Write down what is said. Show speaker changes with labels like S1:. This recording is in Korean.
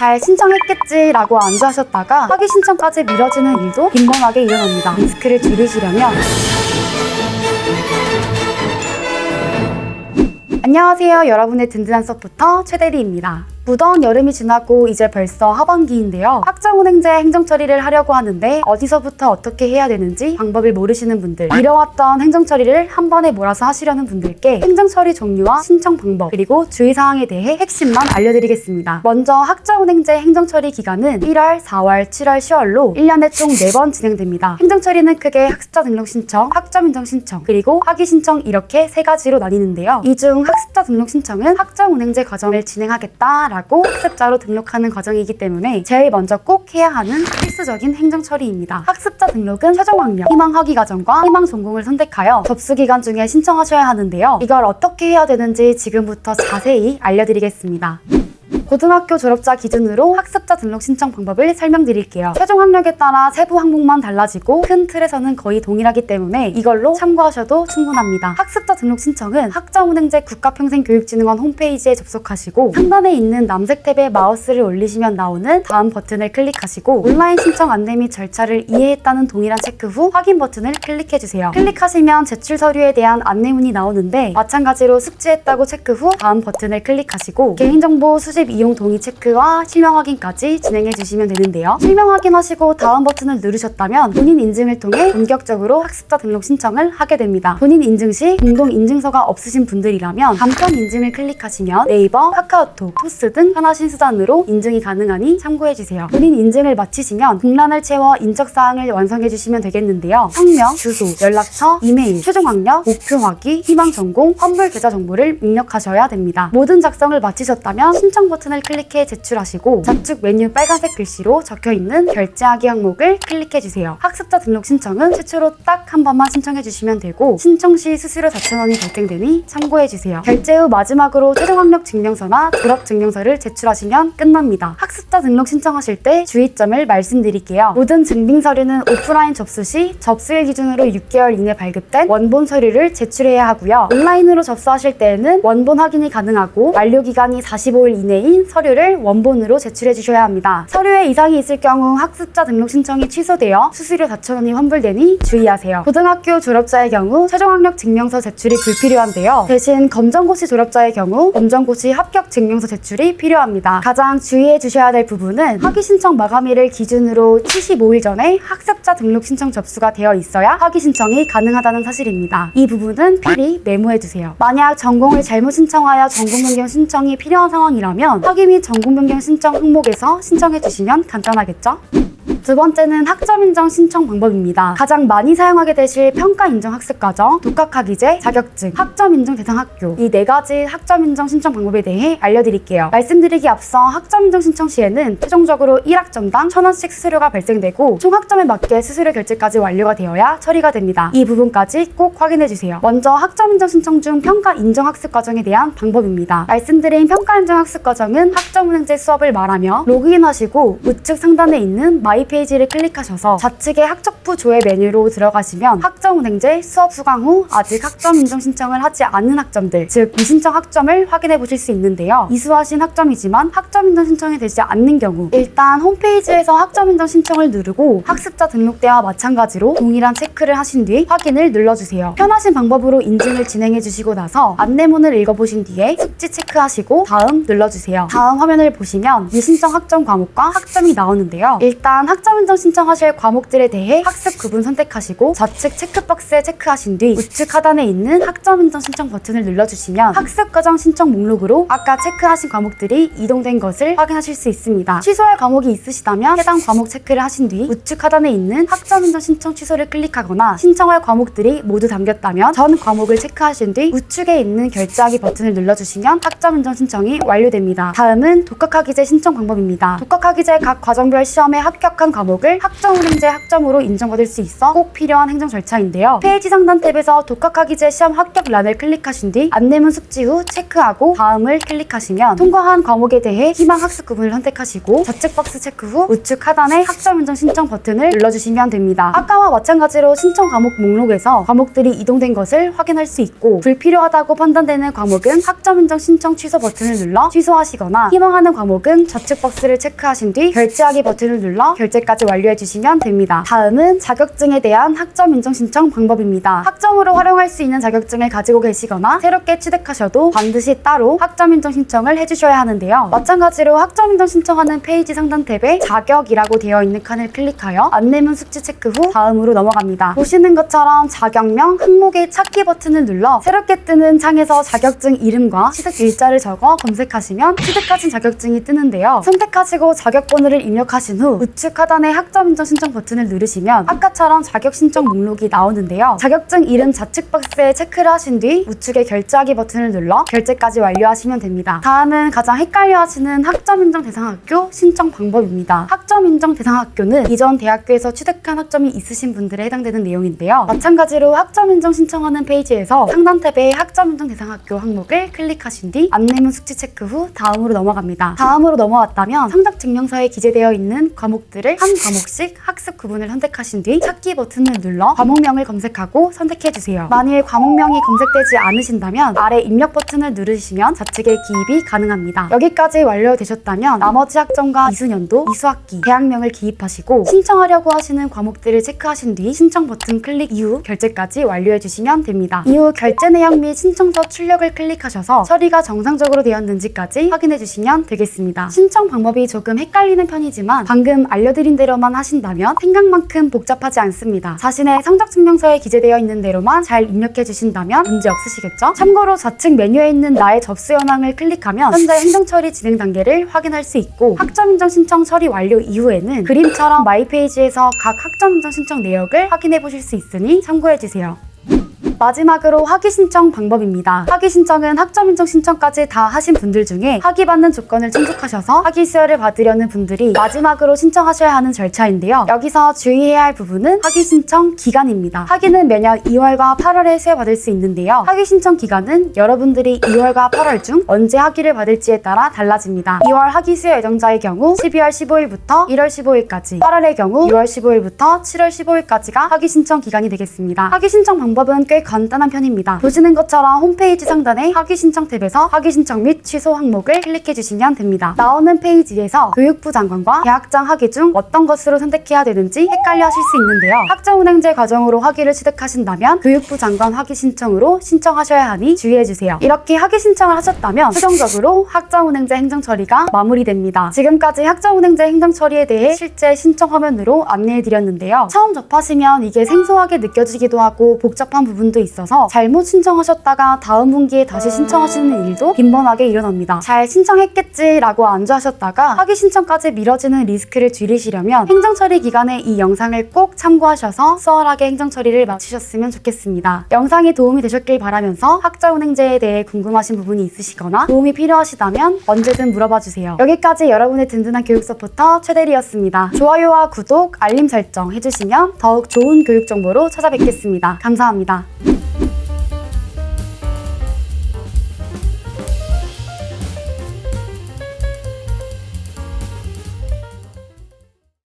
S1: 잘 신청했겠지라고 안주하셨다가 학위 신청까지 미뤄지는 일도 빈번하게 일어납니다. 리스크를 줄이시려면 안녕하세요. 여러분의 든든한 서포터 최대리입니다. 무더운 여름이 지나고 이제 벌써 하반기인데요. 학점은행제 행정처리를 하려고 하는데 어디서부터 어떻게 해야 되는지 방법을 모르시는 분들, 미뤄왔던 행정처리를 한 번에 몰아서 하시려는 분들께 행정처리 종류와 신청 방법, 그리고 주의사항에 대해 핵심만 알려드리겠습니다. 먼저 학점은행제 행정처리 기간은 1월, 4월, 7월, 10월로 1년에 총 4번 진행됩니다. 행정처리는 크게 학습자 등록 신청, 학점인정 신청, 그리고 학위 신청 이렇게 3가지로 나뉘는데요. 이 중 학습자 등록 신청은 학점은행제 과정을 진행하겠다라고 학습자로 등록하는 과정이기 때문에 제일 먼저 꼭 해야 하는 필수적인 행정처리입니다. 학습자 등록은 최종 학력, 희망 학위 과정과 희망 전공을 선택하여 접수 기간 중에 신청하셔야 하는데요. 이걸 어떻게 해야 되는지 지금부터 자세히 알려드리겠습니다. 고등학교 졸업자 기준으로 학습자 등록 신청 방법을 설명드릴게요. 최종 학력에 따라 세부 항목만 달라지고 큰 틀에서는 거의 동일하기 때문에 이걸로 참고하셔도 충분합니다. 학습자 등록 신청은 학점은행제 국가평생교육진흥원 홈페이지에 접속하시고 상단에 있는 남색 탭에 마우스를 올리시면 나오는 다음 버튼을 클릭하시고 온라인 신청 안내 및 절차를 이해했다는 동일한 체크 후 확인 버튼을 클릭해주세요. 클릭하시면 제출 서류에 대한 안내문이 나오는데 마찬가지로 숙지했다고 체크 후 다음 버튼을 클릭하시고 개인정보 수집 이용 동의 체크와 실명 확인까지 진행해 주시면 되는데요. 실명 확인하시고 다음 버튼을 누르셨다면 본인 인증을 통해 본격적으로 학습자 등록 신청을 하게 됩니다. 본인 인증 시 공동 인증서가 없으신 분들이라면 간편 인증을 클릭하시면 네이버, 카카오톡, 포스 등 편하신 수단으로 인증이 가능하니 참고해 주세요. 본인 인증을 마치시면 공란을 채워 인적사항을 완성해 주시면 되겠는데요. 성명, 주소, 연락처, 이메일, 최종 학력, 목표 학위, 희망 전공, 환불 계좌 정보를 입력하셔야 됩니다. 모든 작성을 마치셨다면 신청 버튼을 클릭해 제출하시고 좌측 메뉴 빨간색 글씨로 적혀있는 결제하기 항목을 클릭해주세요. 학습자 등록 신청은 최초로 딱 한 번만 신청해주시면 되고 신청 시 수수료 4,000원이 발생되니 참고해주세요. 결제 후 마지막으로 최종 학력 증명서나 졸업 증명서를 제출하시면 끝납니다. 학습자 등록 신청하실 때 주의점을 말씀드릴게요. 모든 증빙 서류는 오프라인 접수 시 접수일 기준으로 6개월 이내 발급된 원본 서류를 제출해야 하고요. 온라인으로 접수하실 때에는 원본 확인이 가능하고 만료 기간이 45일 이내인 서류를 원본으로 제출해 주셔야 합니다. 서류에 이상이 있을 경우 학습자 등록 신청이 취소되어 수수료 4,000원이 환불되니 주의하세요. 고등학교 졸업자의 경우 최종 학력 증명서 제출이 불필요한데요. 대신 검정고시 졸업자의 경우 검정고시 합격 증명서 제출이 필요합니다. 가장 주의해 주셔야 될 부분은 학위 신청 마감일을 기준으로 75일 전에 학습자 등록 신청 접수가 되어 있어야 학위 신청이 가능하다는 사실입니다. 이 부분은 필히 메모해 두세요. 만약 전공을 잘못 신청하여 전공 변경 신청이 필요한 상황이라면 학위 및 전공 변경 신청 항목에서 신청해 주시면 간단하겠죠? 두 번째는 학점 인정 신청 방법입니다. 가장 많이 사용하게 되실 평가 인정 학습 과정, 독학학위제, 자격증, 학점 인정 대상 학교 이 4가지 학점 인정 신청 방법에 대해 알려드릴게요. 말씀드리기 앞서 학점 인정 신청 시에는 최종적으로 1학점당 1,000원씩 수수료가 발생되고 총 학점에 맞게 수수료 결제까지 완료가 되어야 처리가 됩니다. 이 부분까지 꼭 확인해주세요. 먼저 학점 인정 신청 중 평가 인정 학습 과정에 대한 방법입니다. 말씀드린 평가 인정 학습 과정은 학점은행제 수업을 말하며 로그인하시고 우측 상단에 있는 마이 페이지를 클릭하셔서 좌측의 학적부 조회 메뉴로 들어가시면 학점은행제 수업 수강 후 아직 학점 인정 신청을 하지 않은 학점들, 즉 미신청 학점을 확인해 보실 수 있는데요. 이수하신 학점이지만 학점 인정 신청이 되지 않는 경우 일단 홈페이지에서 학점 인정 신청을 누르고 학습자 등록 때와 마찬가지로 동일한 체크를 하신 뒤 확인을 눌러주세요. 편하신 방법으로 인증을 진행해 주시고 나서 안내문을 읽어보신 뒤에 숙지 체크하시고 다음 눌러주세요. 다음 화면을 보시면 미신청 학점 과목과 학점이 나오는데요. 일단 학점 인정 신청하실 과목들에 대해 학습 구분 선택하시고 좌측 체크박스에 체크하신 뒤 우측 하단에 있는 학점 인정 신청 버튼을 눌러주시면 학습 과정 신청 목록으로 아까 체크하신 과목들이 이동된 것을 확인하실 수 있습니다. 취소할 과목이 있으시다면 해당 과목 체크를 하신 뒤 우측 하단에 있는 학점 인정 신청 취소를 클릭하거나 신청할 과목들이 모두 담겼다면 전 과목을 체크하신 뒤 우측에 있는 결제하기 버튼을 눌러주시면 학점 인정 신청이 완료됩니다. 다음은 독학학위제 신청 방법입니다. 독학학위제 각 과정별 시험에 합격한 어떤 과목을 학점운행제 학점으로 인정받을 수 있어 꼭 필요한 행정 절차인데요. 페이지 상단 탭에서 독학학위제 시험 합격란을 클릭하신 뒤 안내문 숙지 후 체크하고 다음을 클릭하시면 통과한 과목에 대해 희망 학습 구분을 선택하시고 좌측 박스 체크 후 우측 하단에 학점 인정 신청 버튼을 눌러주시면 됩니다. 아까와 마찬가지로 신청 과목 목록에서 과목들이 이동된 것을 확인할 수 있고 불필요하다고 판단되는 과목은 학점 인정 신청 취소 버튼을 눌러 취소하시거나 희망하는 과목은 좌측 박스를 체크하신 뒤 결제하기 버튼을 눌러 결제까지 완료해 주시면 됩니다. 다음은 자격증에 대한 학점 인정 신청 방법입니다. 학점으로 활용할 수 있는 자격증을 가지고 계시거나 새롭게 취득하셔도 반드시 따로 학점 인정 신청을 해주셔야 하는데요. 마찬가지로 학점 인정 신청하는 페이지 상단 탭에 자격이라고 되어 있는 칸을 클릭하여 안내문 숙지 체크 후 다음으로 넘어갑니다. 보시는 것처럼 자격명 항목의 찾기 버튼을 눌러 새롭게 뜨는 창에서 자격증 이름과 취득 일자를 적어 검색하시면 취득하신 자격증이 뜨는데요. 선택하시고 자격번호를 입력하신 후 우측 하단에 학점 인정 신청 버튼을 누르시면 아까처럼 자격 신청 목록이 나오는데요. 자격증 이름 좌측 박스에 체크를 하신 뒤 우측에 결제하기 버튼을 눌러 결제까지 완료하시면 됩니다. 다음은 가장 헷갈려하시는 학점 인정 대상학교 신청 방법입니다. 학점 인정 대상학교는 이전 대학교에서 취득한 학점이 있으신 분들에 해당되는 내용인데요. 마찬가지로 학점 인정 신청하는 페이지에서 상단 탭에 학점 인정 대상학교 항목을 클릭하신 뒤 안내문 숙지 체크 후 다음으로 넘어갑니다. 다음으로 넘어왔다면 성적 증명서에 기재되어 있는 과목들을 한 과목씩 학습 구분을 선택하신 뒤 찾기 버튼을 눌러 과목명을 검색하고 선택해주세요. 만일 과목명이 검색되지 않으신다면 아래 입력 버튼을 누르시면 좌측에 기입이 가능합니다. 여기까지 완료되셨다면 나머지 학점과 이수년도, 이수학기, 대학명을 기입하시고 신청하려고 하시는 과목들을 체크하신 뒤 신청 버튼 클릭 이후 결제까지 완료해주시면 됩니다. 이후 결제 내용 및 신청서 출력을 클릭하셔서 처리가 정상적으로 되었는지까지 확인해주시면 되겠습니다. 신청 방법이 조금 헷갈리는 편이지만 방금 알려드린 대로만 하신다면 생각만큼 복잡하지 않습니다. 자신의 성적증명서에 기재되어 있는 대로만 잘 입력해 주신다면 문제 없으시겠죠? 참고로 좌측 메뉴에 있는 나의 접수 현황을 클릭하면 현재 행정처리 진행 단계를 확인할 수 있고 학점 인정 신청 처리 완료 이후에는 그림처럼 마이 페이지에서 각 학점 인정 신청 내역을 확인해 보실 수 있으니 참고해 주세요. 마지막으로 학위 신청 방법입니다. 학위 신청은 학점 인정 신청까지 다 하신 분들 중에 학위 받는 조건을 충족하셔서 학위 수여를 받으려는 분들이 마지막으로 신청하셔야 하는 절차인데요. 여기서 주의해야 할 부분은 학위 신청 기간입니다. 학위는 매년 2월과 8월에 수여받을 수 있는데요. 학위 신청 기간은 여러분들이 2월과 8월 중 언제 학위를 받을지에 따라 달라집니다. 2월 학위 수여 예정자의 경우 12월 15일부터 1월 15일까지, 8월의 경우 6월 15일부터 7월 15일까지가 학위 신청 기간이 되겠습니다. 학위 신청 방법은 꽤 간단한 편입니다. 보시는 것처럼 홈페이지 상단에 학위 신청 탭에서 학위 신청 및 취소 항목을 클릭해 주시면 됩니다. 나오는 페이지에서 교육부 장관과 대학장 학위 중 어떤 것으로 선택해야 되는지 헷갈려 하실 수 있는데요. 학점운행제 과정으로 학위를 취득하신다면 교육부 장관 학위 신청으로 신청하셔야 하니 주의해 주세요. 이렇게 학위 신청을 하셨다면 최종적으로 학점운행제 행정처리가 마무리됩니다. 지금까지 학점운행제 행정처리에 대해 실제 신청 화면으로 안내해 드렸는데요. 처음 접하시면 이게 생소하게 느껴지기도 하고 복잡한 부분도 있어서 잘못 신청하셨다가 다음 분기에 다시 신청하시는 일도 빈번하게 일어납니다. 잘 신청했겠지라고 안주하셨다가 학위 신청까지 미뤄지는 리스크를 줄이시려면 행정처리 기간에 이 영상을 꼭 참고하셔서 수월하게 행정처리를 마치셨으면 좋겠습니다. 영상이 도움이 되셨길 바라면서 학점운행제에 대해 궁금하신 부분이 있으시거나 도움이 필요하시다면 언제든 물어봐주세요. 여기까지 여러분의 든든한 교육 서포터 최대리였습니다. 좋아요와 구독, 알림 설정 해주시면 더욱 좋은 교육 정보로 찾아뵙겠습니다. 감사합니다.